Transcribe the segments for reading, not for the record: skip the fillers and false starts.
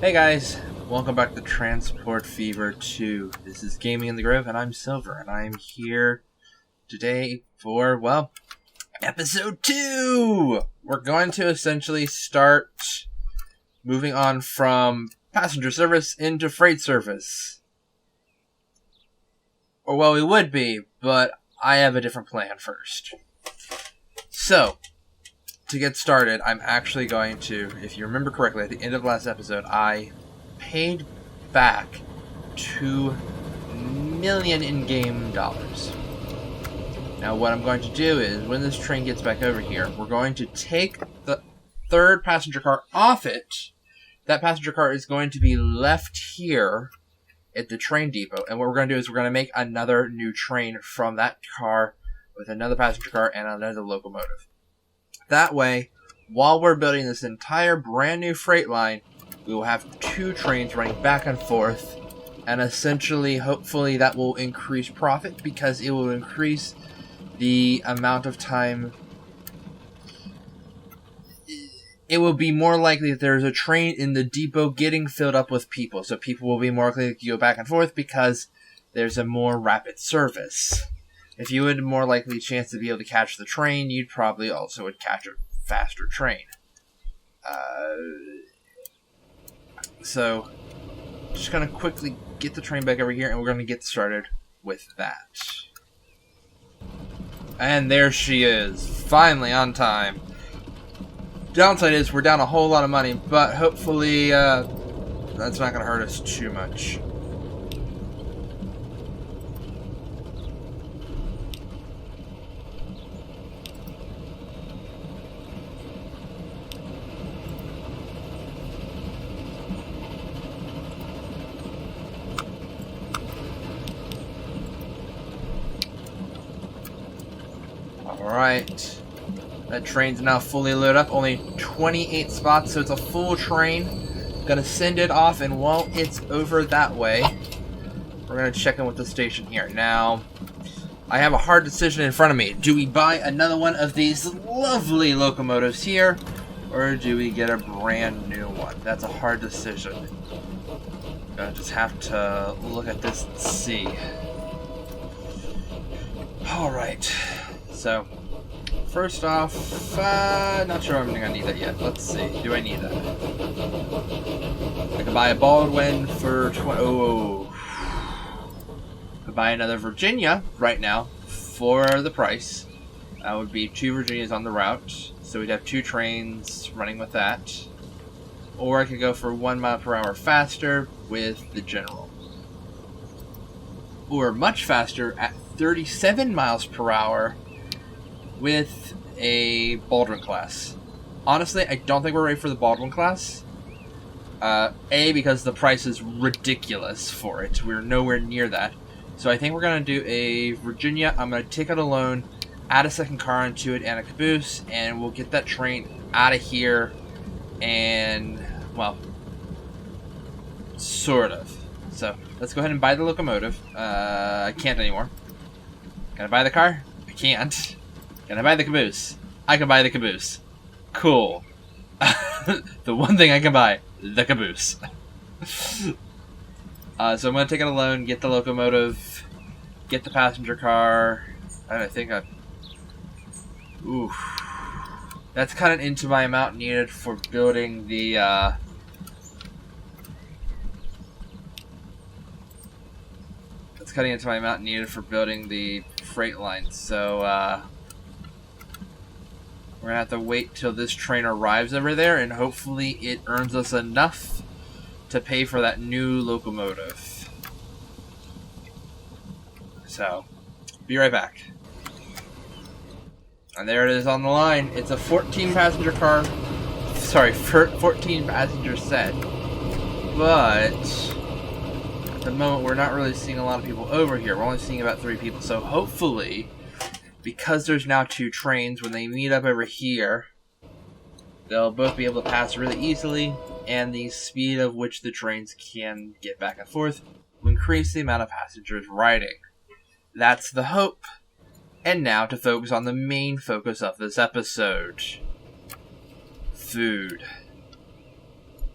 Hey guys, welcome back to Transport Fever 2. This is Gaming in the Grove, and I'm Silver, and I'm here today for, well, Episode 2! We're going to essentially start moving on from passenger service into freight service. Or, well, we would be, but I have a different plan first. So, to get started, I'm actually going to, if you remember correctly, at the end of last episode, I paid back $2 million in-game dollars. Now what I'm going to do is, when this train gets back over here, we're going to take the third passenger car off it. That passenger car is going to be left here at the train depot, and what we're going to do is we're going to make another new train from that car with another passenger car and another locomotive. That way, while we're building this entire brand new freight line, we will have two trains running back and forth, and essentially, hopefully, that will increase profit because it will increase the amount of time. It will be more likely that there's a train in the depot getting filled up with people, so people will be more likely to go back and forth because there's a more rapid service. If you had a more likely chance to be able to catch the train, you'd probably also would catch a faster train. So, just gonna quickly get the train back over here, and we're gonna get started with that. And there she is, finally on time. Downside is we're down a whole lot of money, but hopefully that's not gonna hurt us too much. Alright, that train's now fully loaded up, only 28 spots, so it's a full train. Gonna send it off, and while it's over that way, we're gonna check in with the station here. Now, I have a hard decision in front of me. Do we buy another one of these lovely locomotives here, or do we get a brand new one? That's a hard decision. Gonna just have to look at this and see. Alright, so first off, not sure I'm gonna need that yet. Let's see. Do I need that? I could buy a Baldwin for could buy another Virginia right now for the price. That would be 2 Virginias on the route, so we'd have 2 trains running with that. Or I could go for 1 mile per hour faster with the General. Or much faster at 37 miles per hour with a Baldwin class. Honestly, I don't think we're ready for the Baldwin class. A, because the price is ridiculous for it. We're nowhere near that. So I think we're going to do a Virginia. I'm going to take out a loan, add a second car into it and a caboose, and we'll get that train out of here and, well, sort of. So let's go ahead and buy the locomotive. I can't anymore. Can I buy the car? I can't. Can I buy the caboose? I can buy the caboose. Cool. The one thing I can buy, the caboose. So I'm going to take out a loan, get the locomotive, get the passenger car, and I think oof. That's kind of into my amount needed for building the, That's cutting into my amount needed for building the freight line, so, we're going to have to wait till this train arrives over there, and hopefully it earns us enough to pay for that new locomotive. So, be right back. And there it is on the line. It's a 14 passenger car. Sorry, 14 passenger set. But at the moment we're not really seeing a lot of people over here. We're only seeing about 3 people. So hopefully, because there's now 2 trains, when they meet up over here, they'll both be able to pass really easily, and the speed of which the trains can get back and forth will increase the amount of passengers riding. That's the hope. And now to focus on the main focus of this episode. Food.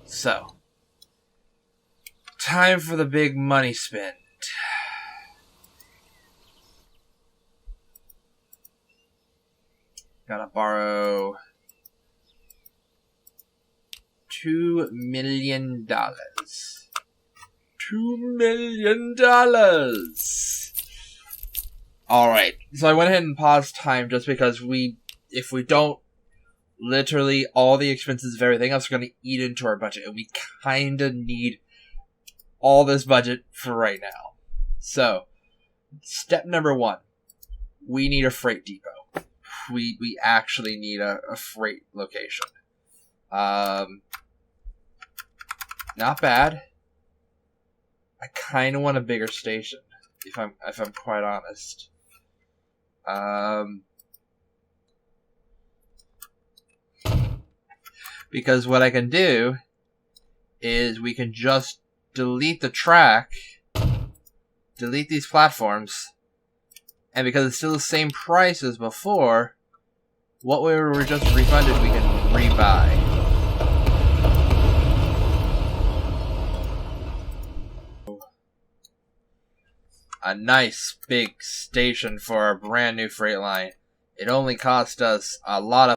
So, Time for the big money spend. Gotta borrow $2 million. $2 million. Alright, so I went ahead and paused time just because if we don't, literally all the expenses of everything else are going to eat into our budget, and we kind of need all this budget for right now. So, step number 1, we need a freight depot. We actually need a freight location. Not bad. I kind of want a bigger station, if I'm quite honest. Because what I can do is we can just delete the track, delete these platforms, and because it's still the same price as before, what we were just refunded we can rebuy. A nice big station for a brand new freight line. It only cost us a lot of...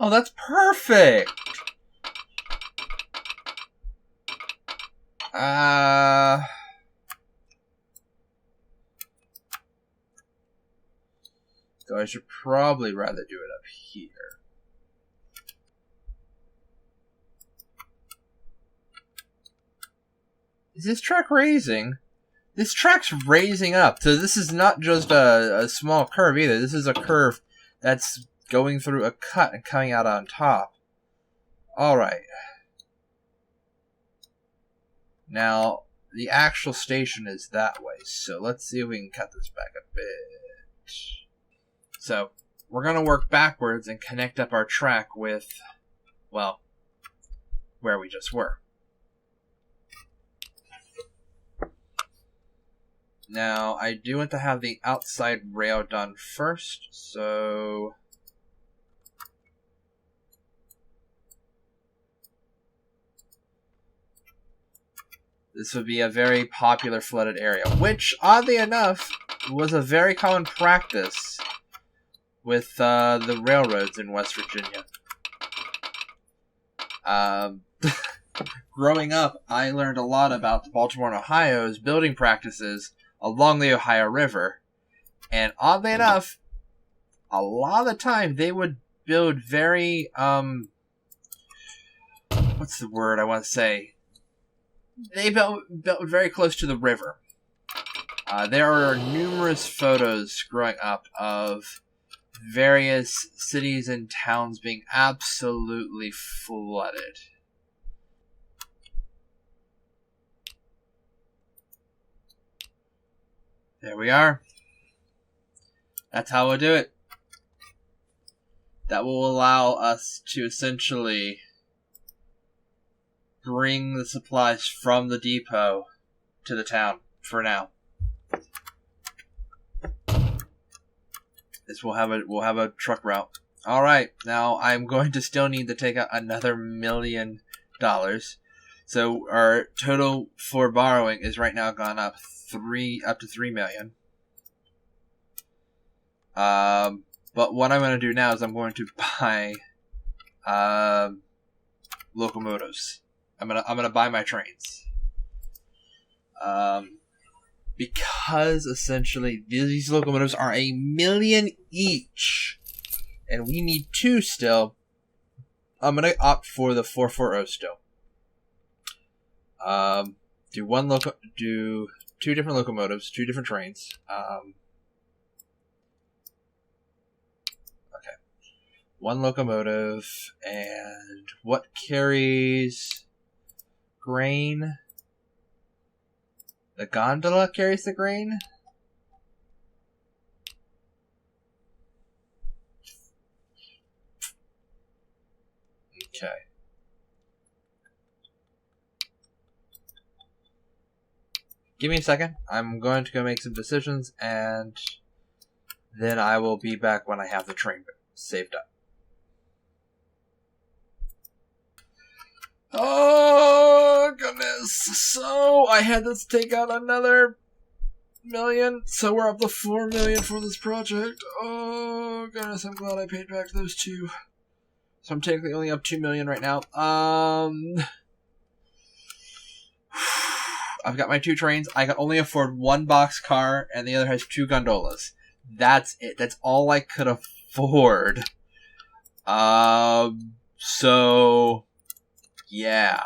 Oh, that's perfect! I should probably rather do it up here. Is this track raising? This track's raising up. So this is not just a small curve either. This is a curve that's going through a cut and coming out on top. Alright. Now, the actual station is that way. So let's see if we can cut this back a bit. So, we're going to work backwards and connect up our track with, well, where we just were. Now, I do want to have the outside rail done first, so... This would be a very popular flooded area, which, oddly enough, was a very common practice with the railroads in West Virginia. Growing up, I learned a lot about the Baltimore and Ohio's building practices along the Ohio River. And oddly enough, a lot of the time they would build very, what's the word I want to say? They built very close to the river. There are numerous photos growing up of various cities and towns being absolutely flooded. There we are. That's how we'll do it. That will allow us to essentially bring the supplies from the depot to the town for now. This we'll have a truck route. All right, now I'm going to still need to take out another $1 million. So our total for borrowing is right now gone up to $3 million. But what I'm going to do now is I'm going to buy locomotives. I'm gonna buy my trains. Because essentially these locomotives are $1 million each, and we need 2 still. I'm gonna opt for the 440 still. Do 2 different locomotives, 2 different trains. Okay, 1 locomotive, and what carries grain? The gondola carries the grain? Okay. Give me a second. I'm going to go make some decisions, and then I will be back when I have the train saved up. So I had to take out another million, so we're up to 4 million for this project. Oh goodness, I'm glad I paid back those two. So I'm technically only up 2 million right now. I've got my 2 trains. I can only afford 1 boxcar, and the other has 2 gondolas. That's it. That's all I could afford. So yeah,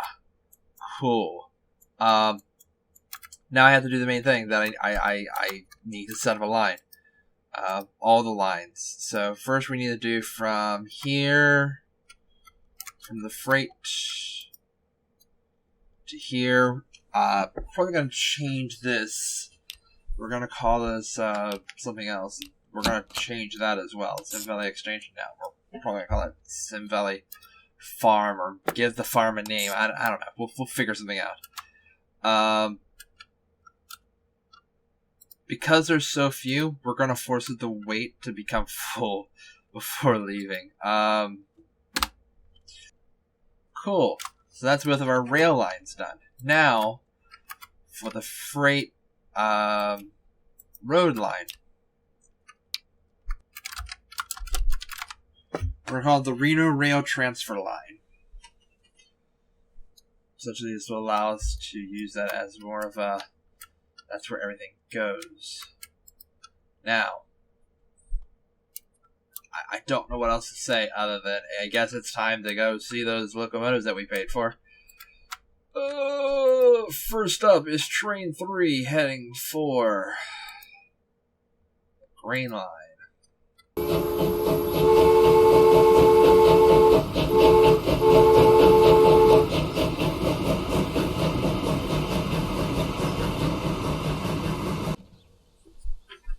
cool. Now I have to do the main thing that I need to set up a line. All the lines. So first we need to do from here, from the freight to here. Probably gonna change this. We're gonna call this something else. We're gonna change that as well. Sim Valley Extension now. We're probably gonna call it Sim Valley Farm, or give the farm a name. I don't know. We'll figure something out. Because there's so few, we're gonna force it to wait to become full before leaving. Cool. So that's both of our rail lines done. Now, for the freight road line, we're called the Reno Rail Transfer Line. Essentially, this will allow us to use that as more of a, that's where everything goes. Now, I don't know what else to say other than I guess it's time to go see those locomotives that we paid for. First up is Train 3 heading for Grain Line.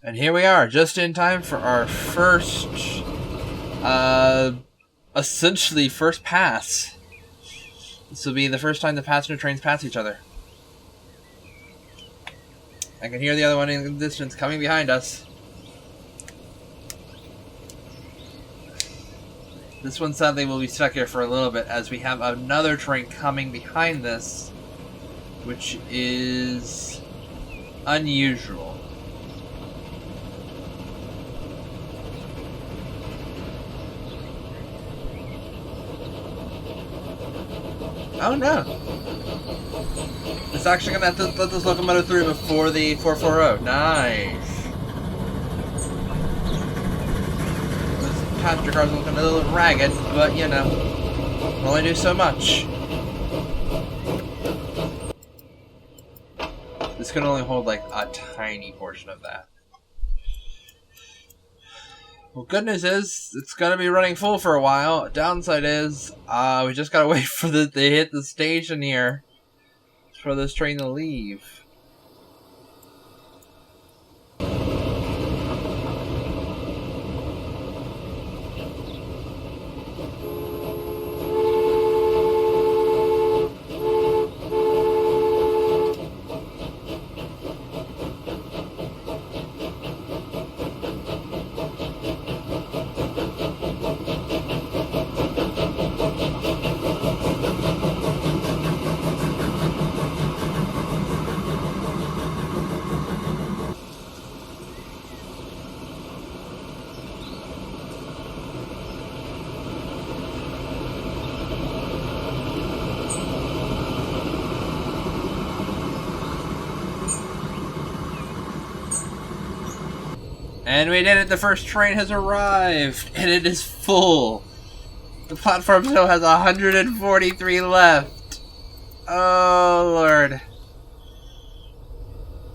And here we are, just in time for our first, essentially first pass. This will be the first time the passenger trains pass each other. I can hear the other one in the distance coming behind us. This one sadly will be stuck here for a little bit as we have another train coming behind this, which is unusual. Oh no! It's actually gonna have to let this locomotive through before the 440. Nice! This passenger car's looking a little ragged, but you know, we'll only do so much. This can only hold like a tiny portion of that. Well, good news is, it's going to be running full for a while. Downside is, we just got to wait for to hit the station here for this train to leave. And we did it, the first train has arrived, and it is full. The platform still has 143 left. Oh, Lord.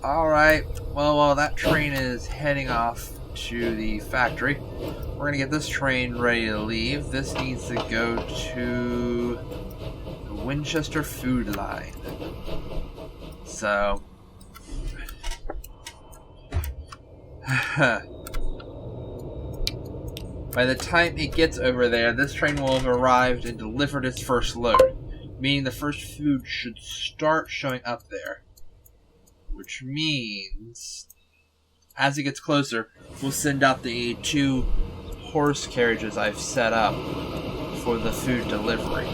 Alright, well, while that train is heading off to the factory, we're going to get this train ready to leave. This needs to go to the Winchester Food Line. So... by the time it gets over there, this train will have arrived and delivered its first load, meaning the first food should start showing up there. Which means, as it gets closer, we'll send out the 2 horse carriages I've set up for the food delivery.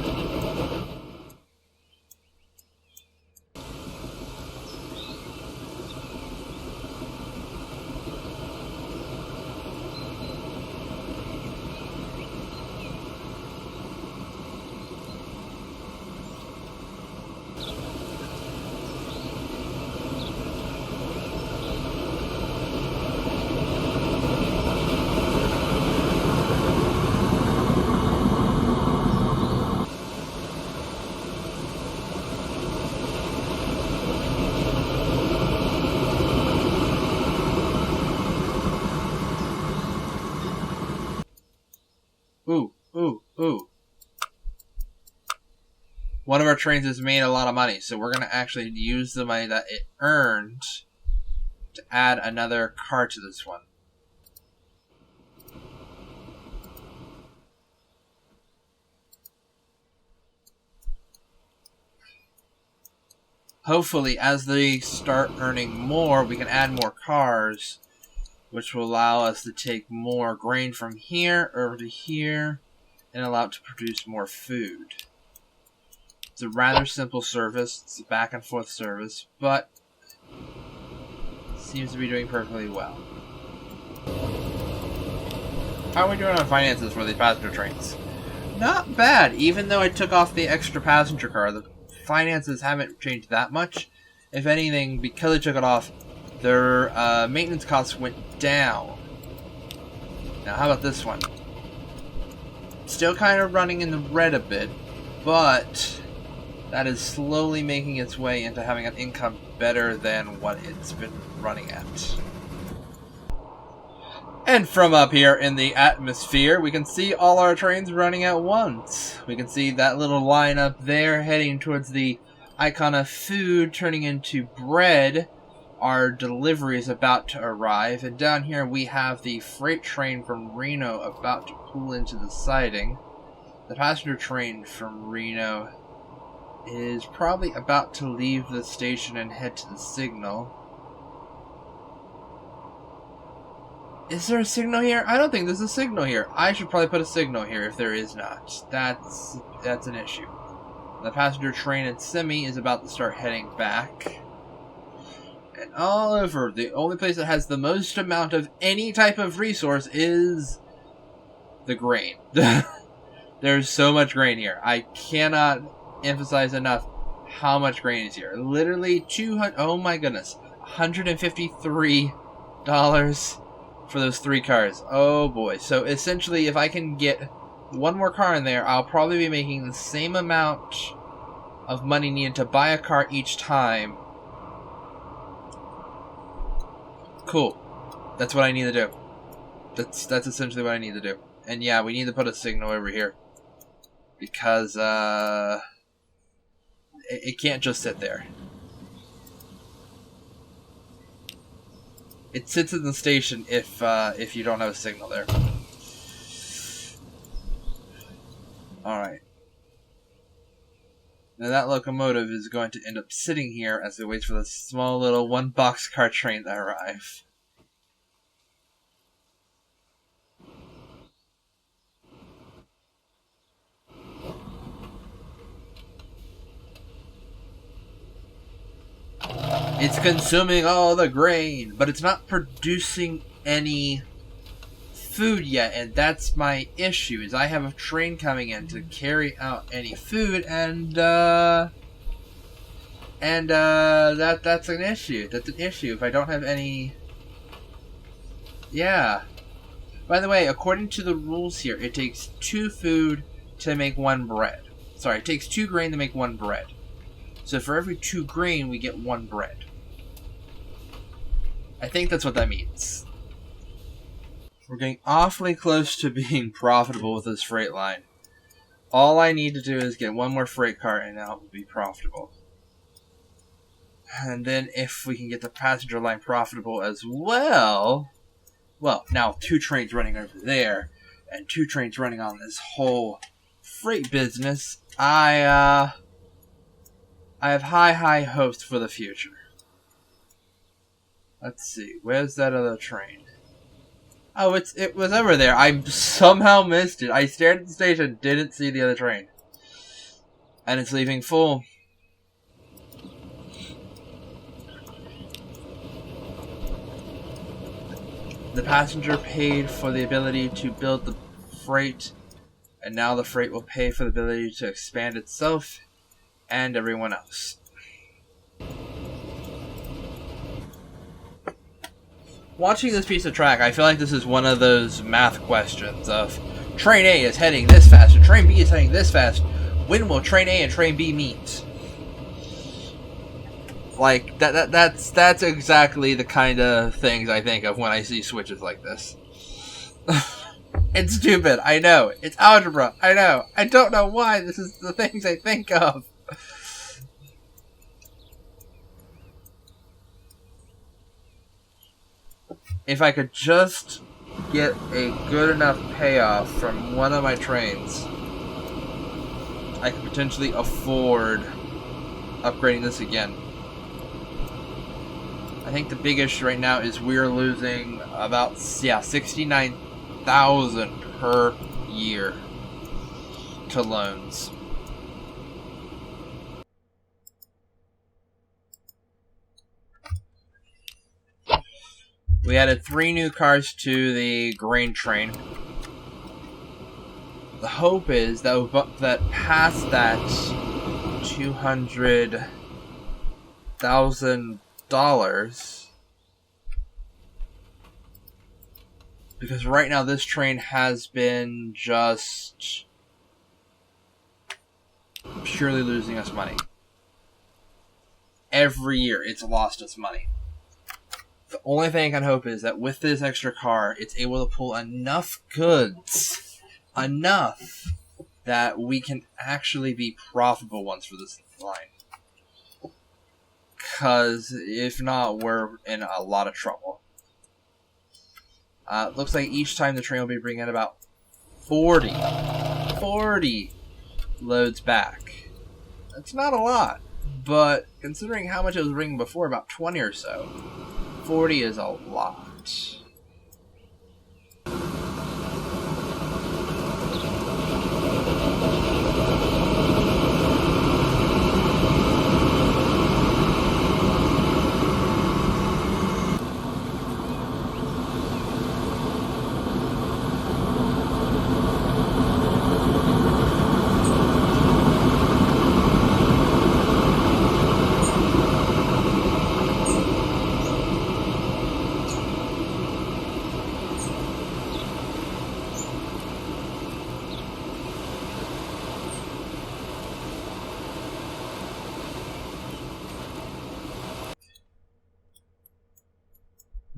Ooh. One of our trains has made a lot of money, so we're going to actually use the money that it earned to add another car to this one. Hopefully, as they start earning more, we can add more cars, which will allow us to take more grain from here over to here and allow it to produce more food. It's a rather simple service. It's a back and forth service, but seems to be doing perfectly well. How are we doing on finances for these passenger trains? Not bad, even though I took off the extra passenger car. The finances haven't changed that much. If anything, because I took it off, their maintenance costs went down. Now, how about this one? Still kind of running in the red a bit, but that is slowly making its way into having an income better than what it's been running at. And from up here in the atmosphere, we can see all our trains running at once. We can see that little line up there heading towards the icon of food turning into bread. Our delivery is about to arrive. And down here we have the freight train from Reno about to pull into the siding. The passenger train from Reno is probably about to leave the station and head to the signal. Is there a signal here? I don't think there's a signal here. I should probably put a signal here if there is not. That's an issue. The passenger train at Simi is about to start heading back. And all over, the only place that has the most amount of any type of resource is the grain. There's so much grain here. I cannot emphasize enough how much grain is here. Literally 200, oh my goodness, $153 for those 3 cars. Oh boy. So essentially, if I can get one more car in there, I'll probably be making the same amount of money needed to buy a car each time. Cool. That's what I need to do. That's essentially what I need to do. And yeah, we need to put a signal over here. Because, it can't just sit there. It sits in the station if you don't have a signal there. Alright. Now that locomotive is going to end up sitting here as it waits for the small little one boxcar train to arrive. It's consuming all the grain, but it's not producing any food yet, and that's my issue, is I have a train coming in to carry out any food, and that's an issue. That's an issue if I don't have any... Yeah. By the way, according to the rules here, it takes 2 food to make 1 bread. Sorry, it takes 2 grain to make 1 bread. So for every 2 grain, we get 1 bread. I think that's what that means. We're getting awfully close to being profitable with this freight line. All I need to do is get 1 more freight car and now it will be profitable. And then if we can get the passenger line profitable as well... Well, now 2 trains running over there and 2 trains running on this whole freight business. I have high hopes for the future. Let's see, where's that other train? Oh, it was over there. I somehow missed it. I stared at the station, didn't see the other train. And it's leaving full. The passenger paid for the ability to build the freight, and now the freight will pay for the ability to expand itself and everyone else. Watching this piece of track, I feel like this is one of those math questions of train A is heading this fast and train B is heading this fast. When will train A and train B meet? Like that's exactly the kind of things I think of when I see switches like this. It's stupid, I know. It's algebra, I know. I don't know why this is the things I think of. If I could just get a good enough payoff from one of my trains, I could potentially afford upgrading this again. I think the big issue right now is we're losing about 69,000 per year to loans. We added 3 new cars to the grain train. The hope is that past that $200,000, because right now this train has been just purely losing us money. Every year it's lost us money. The only thing I can hope is that with this extra car, it's able to pull enough goods, enough that we can actually be profitable once for this line. Because if not, we're in a lot of trouble. Looks like each time the train will be bringing in about 40 loads back. That's not a lot, but considering how much it was bringing before, about 20 or so, 40 is a lot.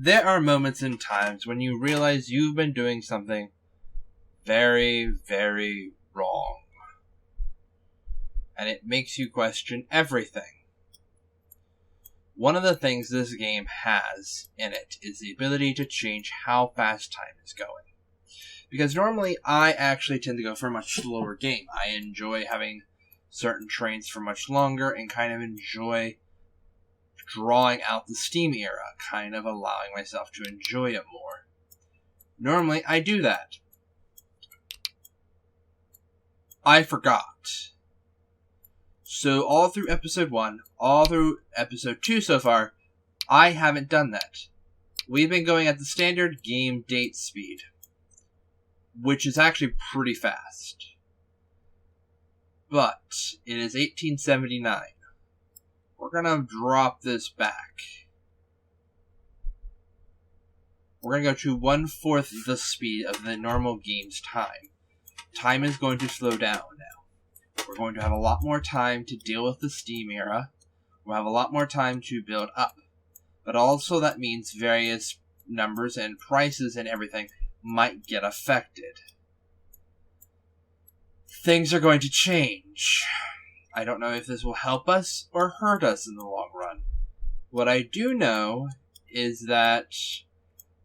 There are moments and times when you realize you've been doing something very, very wrong. And it makes you question everything. One of the things this game has in it is the ability to change how fast time is going. Because normally I actually tend to go for a much slower game. I enjoy having certain trains for much longer and kind of enjoy drawing out the Steam era, kind of allowing myself to enjoy it more. Normally, I do that. I forgot. So all through episode 1, all through episode 2 so far, I haven't done that. We've been going at the standard game date speed, which is actually pretty fast. But it is 1879. We're going to drop this back. We're going to go to 1/4 the speed of the normal game's time. Time is going to slow down now. We're going to have a lot more time to deal with the Steam era. We'll have a lot more time to build up. But also that means various numbers and prices and everything might get affected. Things are going to change. I don't know if this will help us or hurt us in the long run. What I do know is that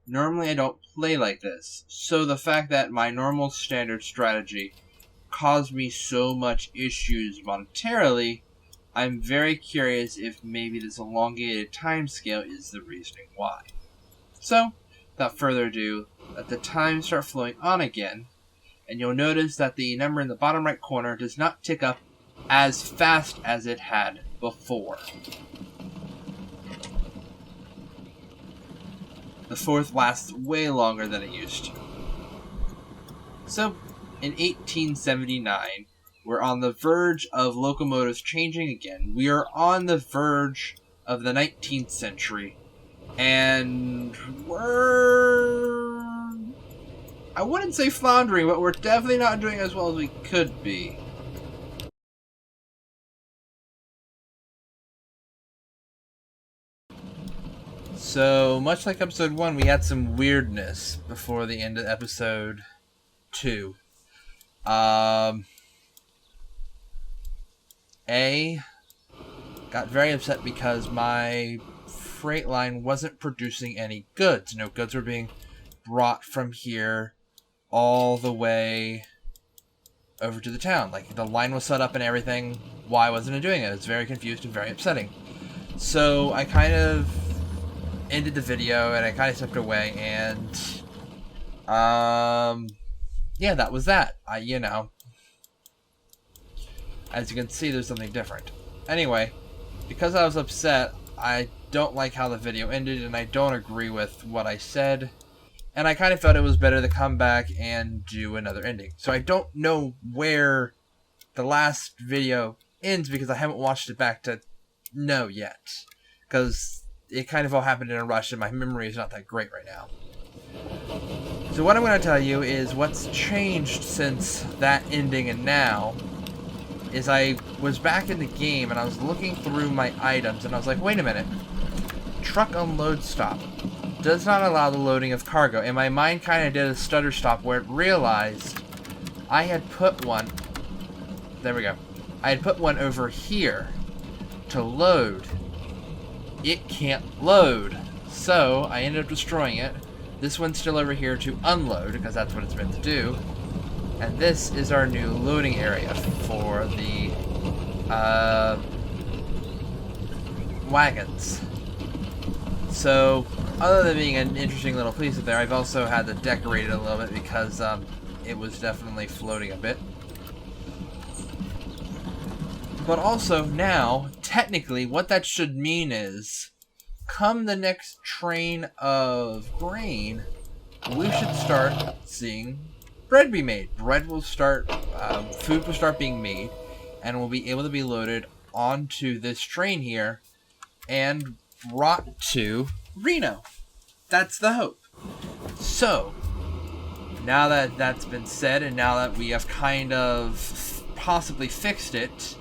normally I don't play like this, so the fact that my normal standard strategy caused me so much issues monetarily, I'm very curious if maybe this elongated timescale is the reasoning why. So, without further ado, let the time start flowing on again, and you'll notice that the number in the bottom right corner does not tick up as fast as it had before. The 4th lasts way longer than it used to. So, in 1879, we're on the verge of locomotives changing again. We are on the verge of the 19th century, and we're... I wouldn't say floundering, but we're definitely not doing as well as we could be. So, much like episode 1, we had some weirdness before the end of episode Ep.2. Got very upset because my freight line wasn't producing any goods. No goods were being brought from here all the way over to the town. Like, the line was set up and everything. Why wasn't it doing it? It's very confused and very upsetting. So I kind of ended the video and I kind of stepped away, and yeah, that was that. You know, as you can see, there's something different. Anyway, because I was upset, I don't like how the video ended, and I don't agree with what I said, and I kind of felt it was better to come back and do another ending. So I don't know where the last video ends because I haven't watched it back to know yet, because it kind of all happened in a rush and my memory is not that great right now. So what I'm going to tell you is what's changed since that ending and now is I was back in the game and I was looking through my items and I was like, wait a minute, truck unload stop does not allow the loading of cargo, and my mind kind of did a stutter stop where it realized I had put one, there we go, I had put one over here to load. It can't load, so I ended up destroying it. This one's still over here to unload because that's what it's meant to do. And this is our new loading area for the wagons. So, other than being an interesting little piece of there, I've also had to decorate it a little bit because it was definitely floating a bit. But also, now, technically, what that should mean is, come the next train of grain, we should start seeing bread be made. Bread will start, food will start being made, and will be able to be loaded onto this train here, and brought to Reno. That's the hope. So, now that that's been said, and now that we have kind of possibly fixed it,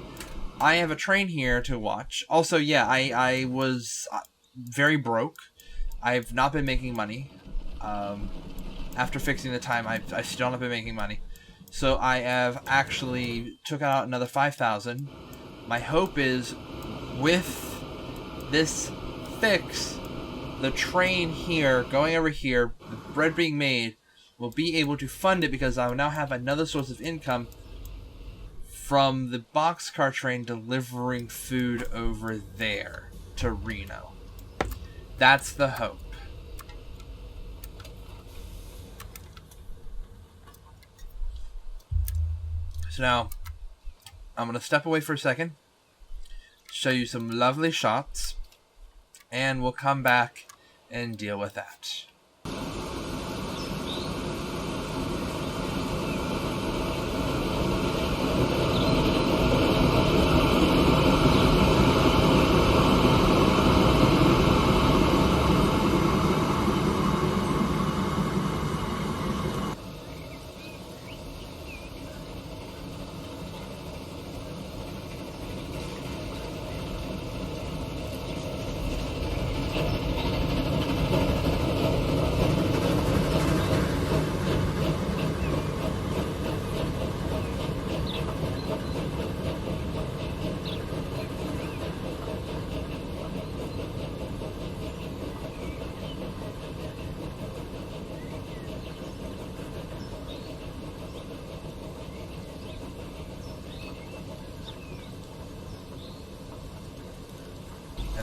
I have a train here to watch. Also, yeah, I was very broke. I've not been making money. After fixing the time, I still not been making money. So I have actually took out another 5,000. My hope is with this fix, the train here, going over here, the bread being made, will be able to fund it because I will now have another source of income from the boxcar train delivering food over there to Reno. That's the hope. So now, I'm going to step away for a second, show you some lovely shots, and we'll come back and deal with that.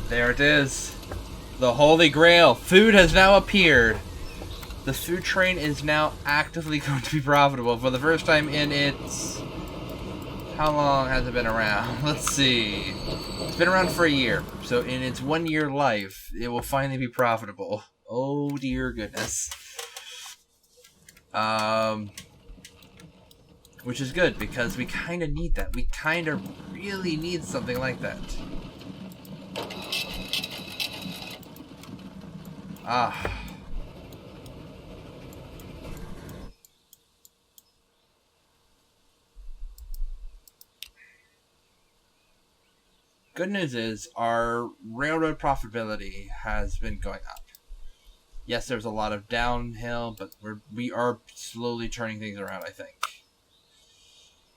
There it is. The Holy Grail. Food has now appeared. The food train is now actively going to be profitable for the first time in its... How long has it been around? Let's see. It's been around for a year. So in its 1 year life, it will finally be profitable. Oh dear goodness. Which is good because we kind of need that. We kind of really need something like that. Ah. Good news is our railroad profitability has been going up. Yes, there's a lot of downhill, but we are slowly turning things around, I think.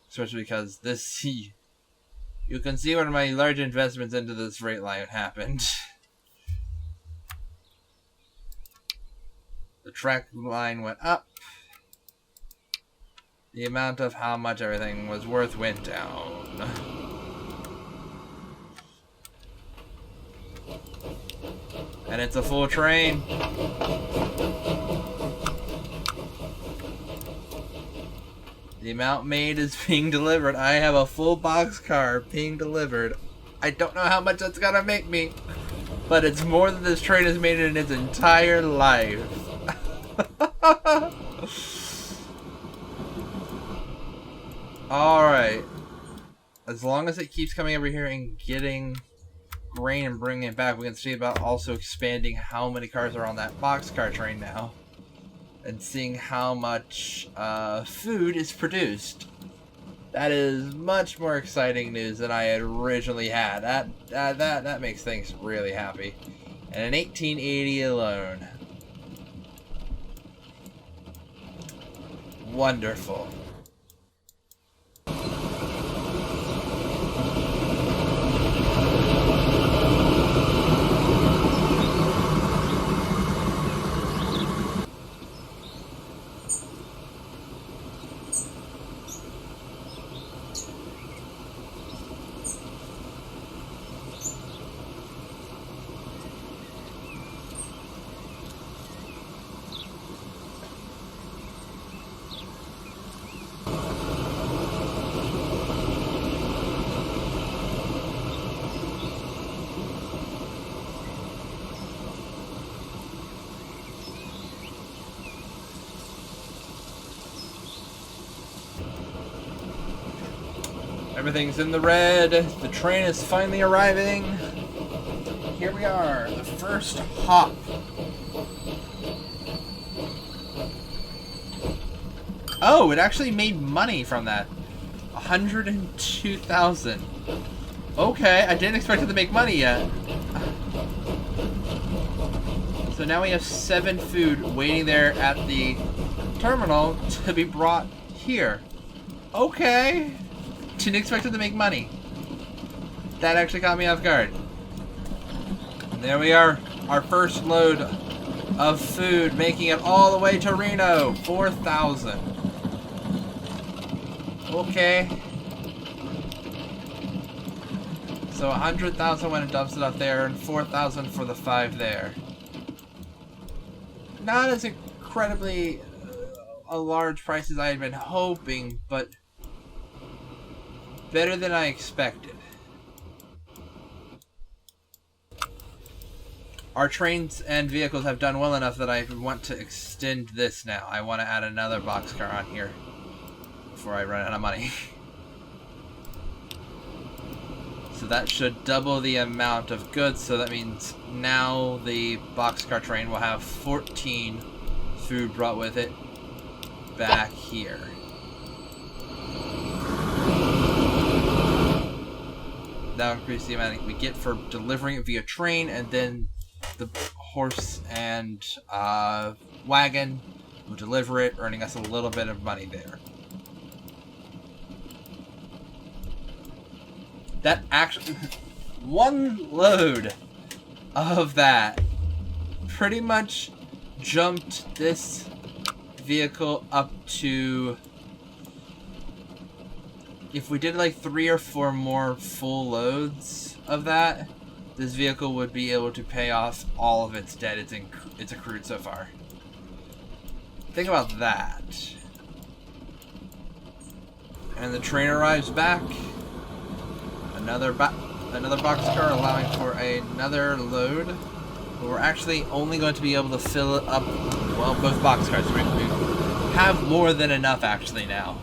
Especially because this, you can see where my large investments into this freight line happened. The track line went up. The amount of how much everything was worth went down. And it's a full train. The amount made is being delivered. I have a full boxcar being delivered. I don't know how much that's gonna make me, but it's more than this train has made in its entire life. Alright. As long as it keeps coming over here and getting grain and bringing it back, we can see about also expanding how many cars are on that boxcar train now. And seeing how much food is produced. That is much more exciting news than I had originally had. That makes things really happy. And in 1880 alone. Wonderful. Everything's in the red. The train is finally arriving. Here we are, the first hop. Oh, it actually made money from that. 102,000. Okay, I didn't expect it to make money yet. So now we have 7 food waiting there at the terminal to be brought here. Okay. Didn't expect it to make money. That actually caught me off guard. And there we are, our first load of food, making it all the way to Reno. 4,000. Okay. So 100,000 when it dumps it up there, and 4,000 for the 5 there. Not as incredibly a large price as I had been hoping, but better than I expected. Our trains and vehicles have done well enough that I want to extend this now. I want to add another boxcar on here before I run out of money. So that should double the amount of goods, so that means now the boxcar train will have 14 food brought with it back here. That'll increase the amount we get for delivering it via train, and then the horse and wagon will deliver it, earning us a little bit of money there. That actually, one load of that pretty much jumped this vehicle up to, if we did like 3 or 4 more full loads of that, this vehicle would be able to pay off all of its debt it's accrued so far. Think about that. And the train arrives back. Another boxcar allowing for another load. But we're actually only going to be able to fill it up, well, both boxcars. We have more than enough actually now.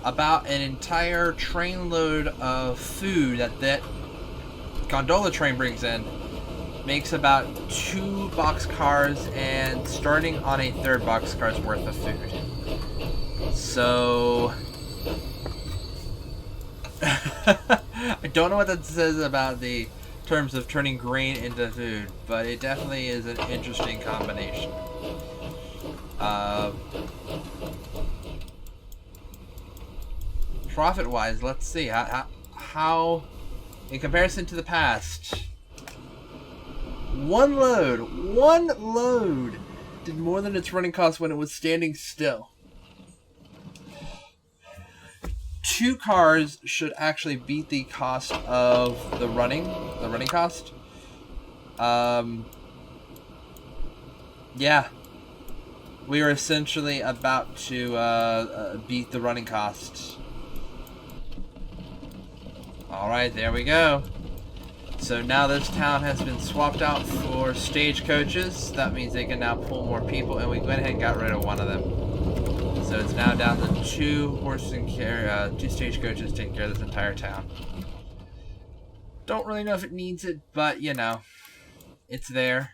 About an entire trainload of food that gondola train brings in makes about 2 boxcars, and starting on a 3rd boxcar's worth of food. So I don't know what that says about the terms of turning grain into food, but it definitely is an interesting combination. Profit-wise, let's see how in comparison to the past, one load did more than its running cost when it was standing still. 2 cars should actually beat the cost of the running cost. Yeah, we are essentially about to beat the running cost. All right, there we go. So now this town has been swapped out for stagecoaches. That means they can now pull more people, and we went ahead and got rid of one of them. So it's now down to 2 horses and 2 stagecoaches taking care of this entire town. Don't really know if it needs it, but you know, it's there.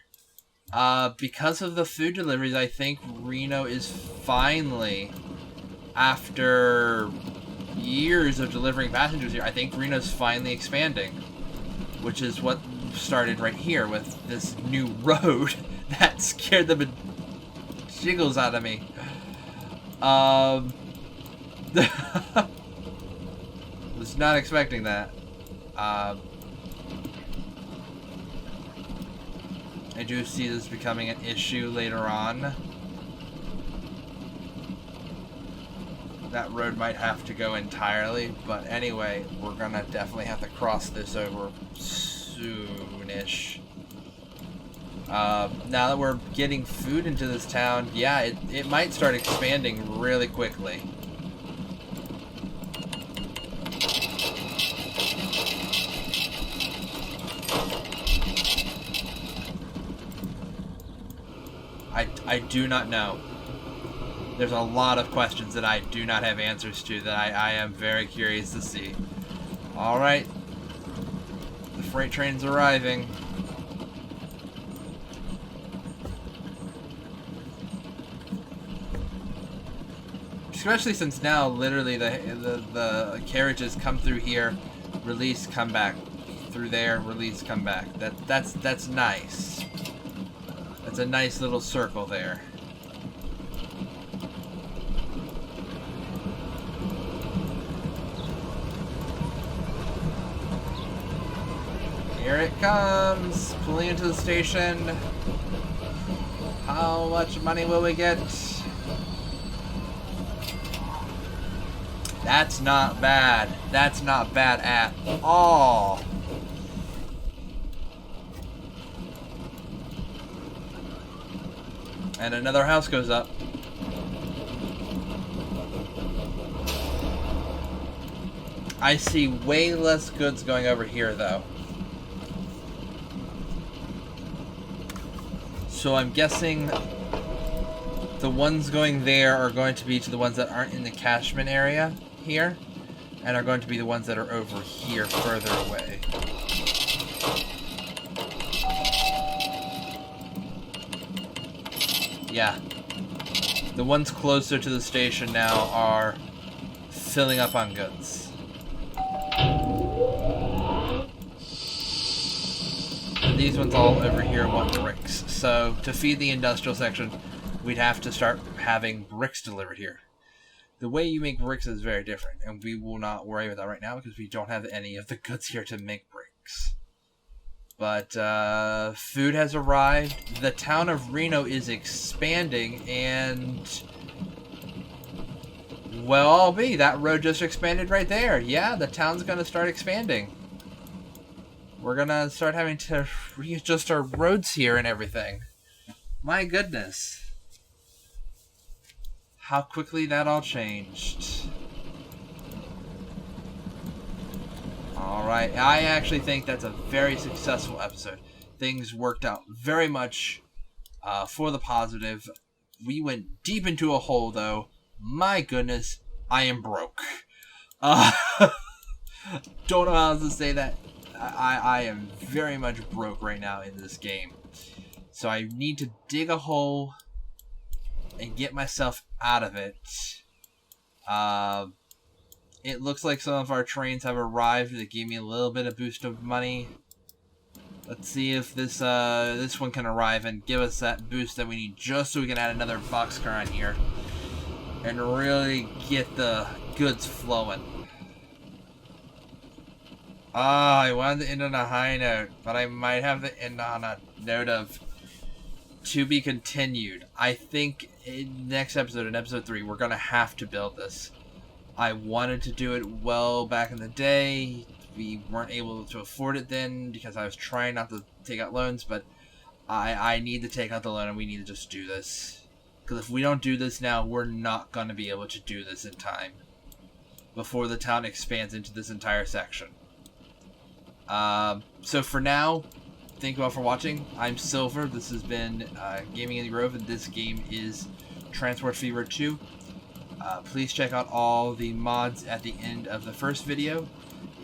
Because of the food deliveries, I think Reno is finally, after years of delivering passengers here, I think Reno's finally expanding. Which is what started right here with this new road that scared the jiggles out of me. Was not expecting that. I do see this becoming an issue later on. That road might have to go entirely, but anyway, we're gonna definitely have to cross this over soonish. Now that we're getting food into this town, yeah, it might start expanding really quickly. I do not know. There's a lot of questions that I do not have answers to that I am very curious to see. Alright. The freight train's arriving. Especially since now, literally, the carriages come through here, release, come back. Through there, release, come back. That's nice. That's a nice little circle there. Here it comes, pulling into the station. How much money will we get? That's not bad. That's not bad at all. And another house goes up. I see way less goods going over here, though. So I'm guessing the ones going there are going to be to the ones that aren't in the catchment area here, and are going to be the ones that are over here further away. Yeah. The ones closer to the station now are filling up on goods. And these ones all over here want bricks. So to feed the industrial section, we'd have to start having bricks delivered here. The way you make bricks is very different, and we will not worry about that right now because we don't have any of the goods here to make bricks. But food has arrived. The town of Reno is expanding, and well, I'll be. That road just expanded right there. Yeah, the town's going to start expanding. We're going to start having to readjust our roads here and everything. My goodness. How quickly that all changed. Alright, I actually think that's a very successful episode. Things worked out very much for the positive. We went deep into a hole, though. My goodness, I am broke. Don't know how else to say that. I am very much broke right now in this game. So I need to dig a hole and get myself out of it. it looks like some of our trains have arrived. They gave me a little bit of boost of money. Let's see if this one can arrive and give us that boost that we need just so we can add another boxcar on here and really get the goods flowing. Ah, I wanted to end on a high note, but I might have to end on a note of to be continued. I think in next episode, in episode 3, we're going to have to build this. I wanted to do it well back in the day. We weren't able to afford it then because I was trying not to take out loans, but I need to take out the loan and we need to just do this. Because if we don't do this now, we're not going to be able to do this in time before the town expands into this entire section. So for now, thank you all for watching. I'm Silver. This has been Gaming in the Grove, and this game is Transport Fever 2. Please check out all the mods at the end of the first video.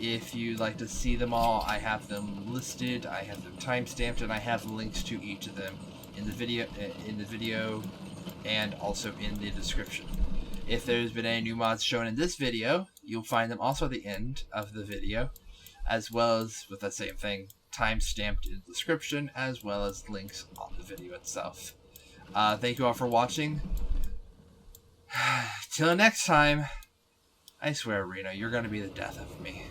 If you'd like to see them all, I have them listed, I have them timestamped, and I have links to each of them in the video, and also in the description. If there's been any new mods shown in this video, you'll find them also at the end of the video, as well as with that same thing, timestamped in the description, as well as links on the video itself. Thank you all for watching. Till next time, I swear, Reno, you're going to be the death of me.